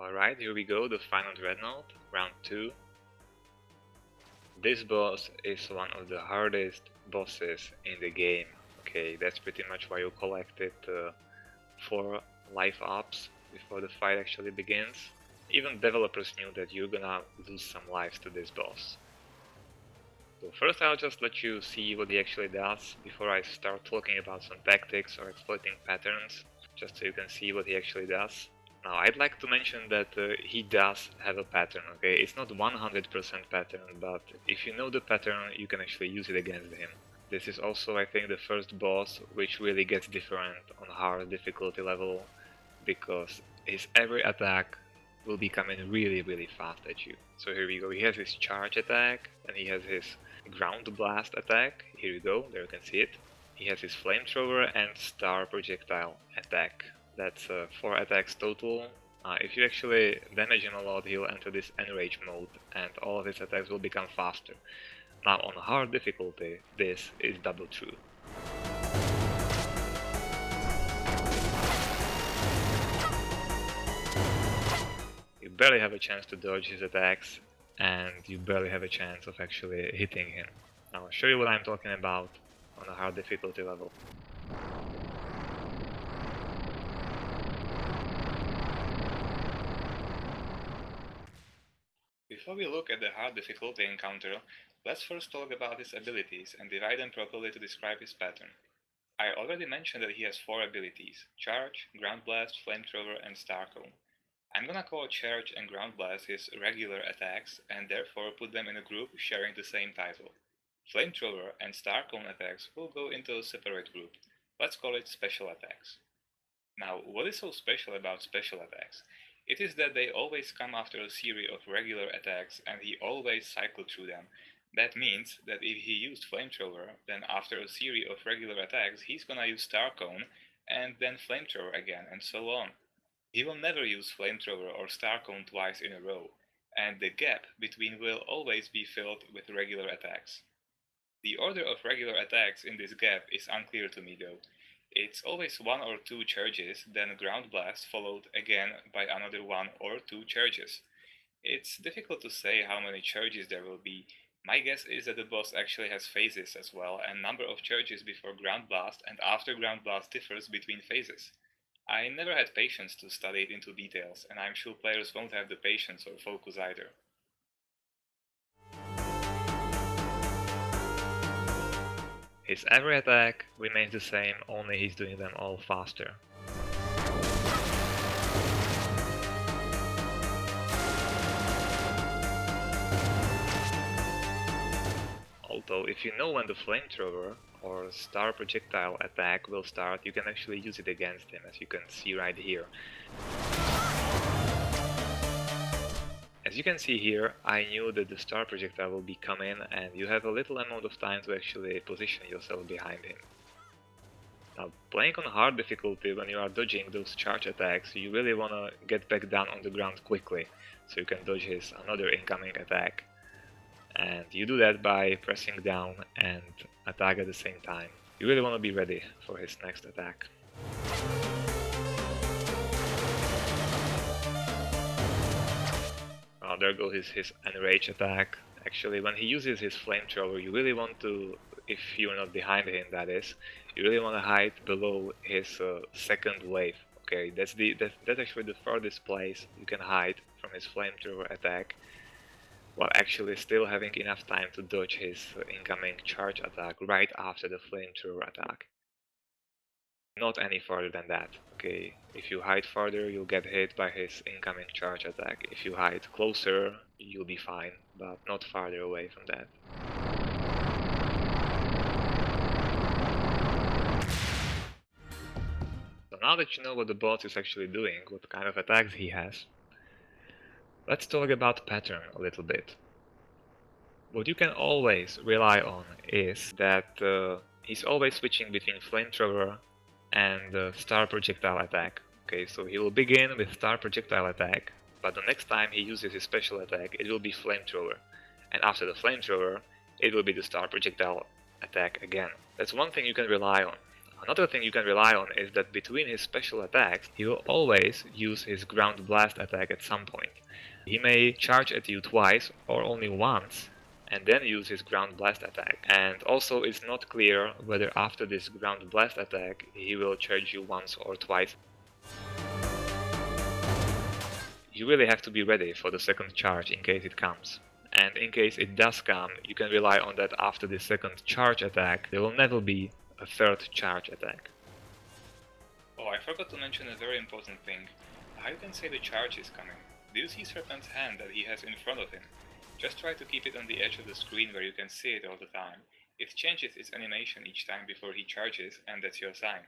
Alright, here we go, the Final Dreadnought, round 2. This boss is one of the hardest bosses in the game. Okay, that's pretty much why you collected 4 life ups before the fight actually begins. Even developers knew that you're gonna lose some lives to this boss. So first I'll just let you see what he actually does before I start talking about some tactics or exploiting patterns, just so you can see what he actually does. Now I'd like to mention that he does have a pattern, okay? It's not 100% pattern, but if you know the pattern, you can actually use it against him. This is also, I think, the first boss which really gets different on hard difficulty level, because his every attack will be coming really fast at you. So here we go, he has his charge attack, and he has his ground blast attack. Here you go, there you can see it. He has his flamethrower and star projectile attack. That's 4 attacks total. If you actually damage him a lot, he'll enter this enrage mode and all of his attacks will become faster. Now on hard difficulty, this is double true. You barely have a chance to dodge his attacks, and you barely have a chance of actually hitting him. Now I'll show you what I'm talking about on a hard difficulty level. Before we look at the hard difficulty encounter, let's first talk about his abilities and divide them properly to describe his pattern. I already mentioned that he has 4 abilities: Charge, Ground Blast, Flamethrower and Star Cone. I'm gonna call Charge and Ground Blast his regular attacks and therefore put them in a group sharing the same title. Flamethrower and Star Cone attacks will go into a separate group. Let's call it Special Attacks. Now, what is so special about special attacks? It is that they always come after a series of regular attacks and he always cycled through them. That means that if he used Flamethrower, then after a series of regular attacks he's gonna use Star Cone and then Flamethrower again and so on. He will never use Flamethrower or Star Cone twice in a row, and the gap between will always be filled with regular attacks. The order of regular attacks in this gap is unclear to me though. It's always 1 or 2 charges, then Ground Blast followed again by another 1 or 2 charges. It's difficult to say how many charges there will be. My guess is that the boss actually has phases as well, and number of charges before Ground Blast and after Ground Blast differs between phases. I never had patience to study it into details, and I'm sure players won't have the patience or focus either. His every attack remains the same, only he's doing them all faster. Although if you know when the flamethrower or star projectile attack will start, you can actually use it against him, as you can see right here. As you can see here, I knew that the star projectile will be coming and you have a little amount of time to actually position yourself behind him. Now, playing on hard difficulty, when you are dodging those charge attacks, you really wanna get back down on the ground quickly, so you can dodge his another incoming attack. And you do that by pressing down and attack at the same time. You really wanna be ready for his next attack. There goes his enrage attack. Actually, when he uses his flamethrower, you really want to, if you're not behind him that is, you really want to hide below his second wave. Okay, that's actually the farthest place you can hide from his flamethrower attack, while actually still having enough time to dodge his incoming charge attack right after the flamethrower attack. Not any farther than that, okay? If you hide farther, you'll get hit by his incoming charge attack. If you hide closer, you'll be fine, but not farther away from that. So now that you know what the boss is actually doing, what kind of attacks he has, let's talk about pattern a little bit. What you can always rely on is that he's always switching between flamethrower and star projectile attack. Okay, so he will begin with star projectile attack, but the next time he uses his special attack it will be flamethrower, and after the flamethrower it will be the star projectile attack again. That's one thing you can rely on. Another thing you can rely on is that between his special attacks, he will always use his ground blast attack at some point. He may charge at you twice or only once, and then use his ground blast attack. And also it's not clear whether after this ground blast attack he will charge you once or twice. You really have to be ready for the second charge in case it comes. And in case it does come, you can rely on that after the second charge attack, there will never be a third charge attack. Oh, I forgot to mention a very important thing. How you can say the charge is coming? Do you see Serpent's hand that he has in front of him? Just try to keep it on the edge of the screen where you can see it all the time. It changes its animation each time before he charges, and that's your sign.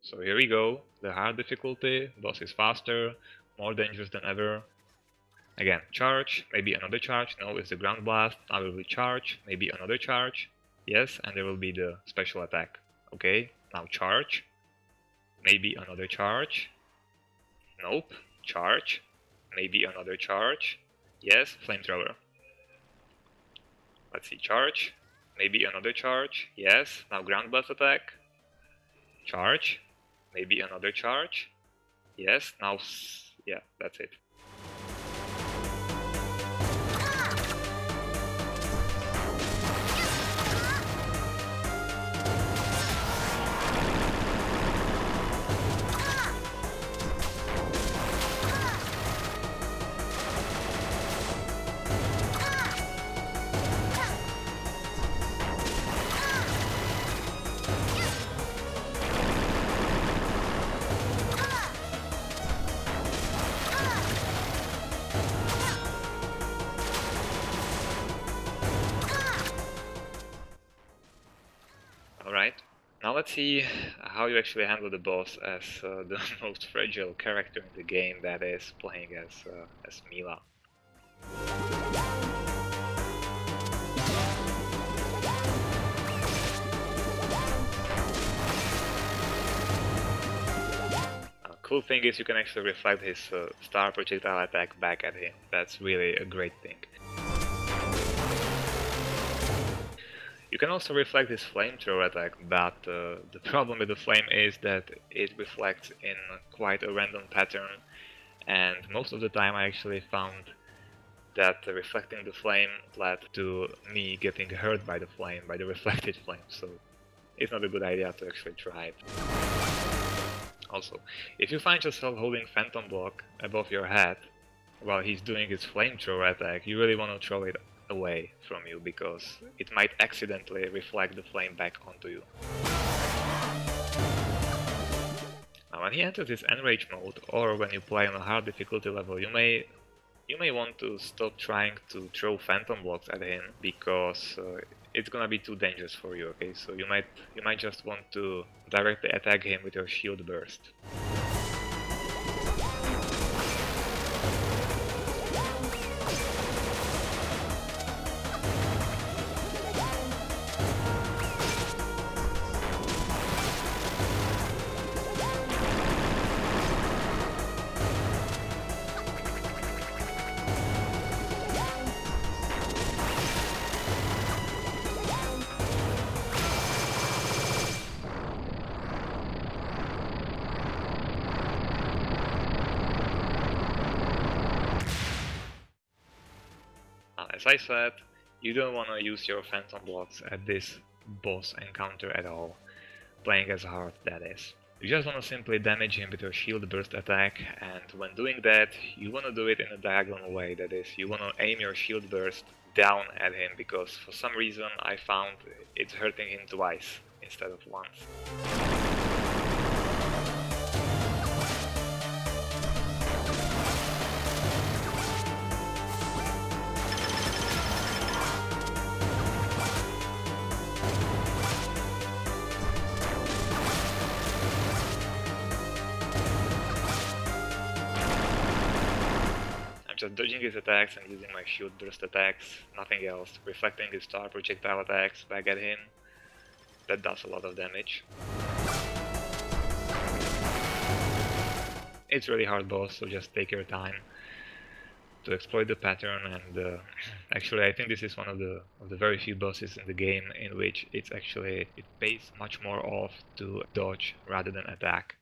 So here we go, the hard difficulty, boss is faster, more dangerous than ever. Again, charge, maybe another charge, no, it's the ground blast, I will recharge, maybe another charge, yes, and there will be the special attack. Okay, now charge, maybe another charge, nope, charge, maybe another charge, yes, flamethrower. Let's see, charge, maybe another charge, yes, now ground blast attack, charge, maybe another charge. Yes, now, yeah, that's it. Alright, now let's see how you actually handle the boss as the most fragile character in the game, that is playing as Milla. Cool thing is you can actually reflect his star projectile attack back at him. That's really a great thing. You can also reflect his flamethrower attack, but the problem with the flame is that it reflects in quite a random pattern, and most of the time I actually found that reflecting the flame led to me getting hurt by the flame, by the reflected flame, so it's not a good idea to actually try it. Also, if you find yourself holding Phantom Block above your head while he's doing his flamethrower attack, you really want to throw it away from you, because it might accidentally reflect the flame back onto you. Now when he enters his enrage mode, or when you play on a hard difficulty level, you may want to stop trying to throw phantom blocks at him, because it's gonna be too dangerous for you, okay? So you might just want to directly attack him with your shield burst. As I said, you don't want to use your phantom blocks at this boss encounter at all, playing as hard, that is. You just want to simply damage him with your shield burst attack, and when doing that, you want to do it in a diagonal way, that is, you want to aim your shield burst down at him, because for some reason I found it's hurting him twice instead of once. Just dodging his attacks and using my shield burst attacks, nothing else. Reflecting his star projectile attacks back at him, that does a lot of damage. It's really hard boss, so just take your time to exploit the pattern. And actually, I think this is one of the very few bosses in the game in which it pays much more off to dodge rather than attack.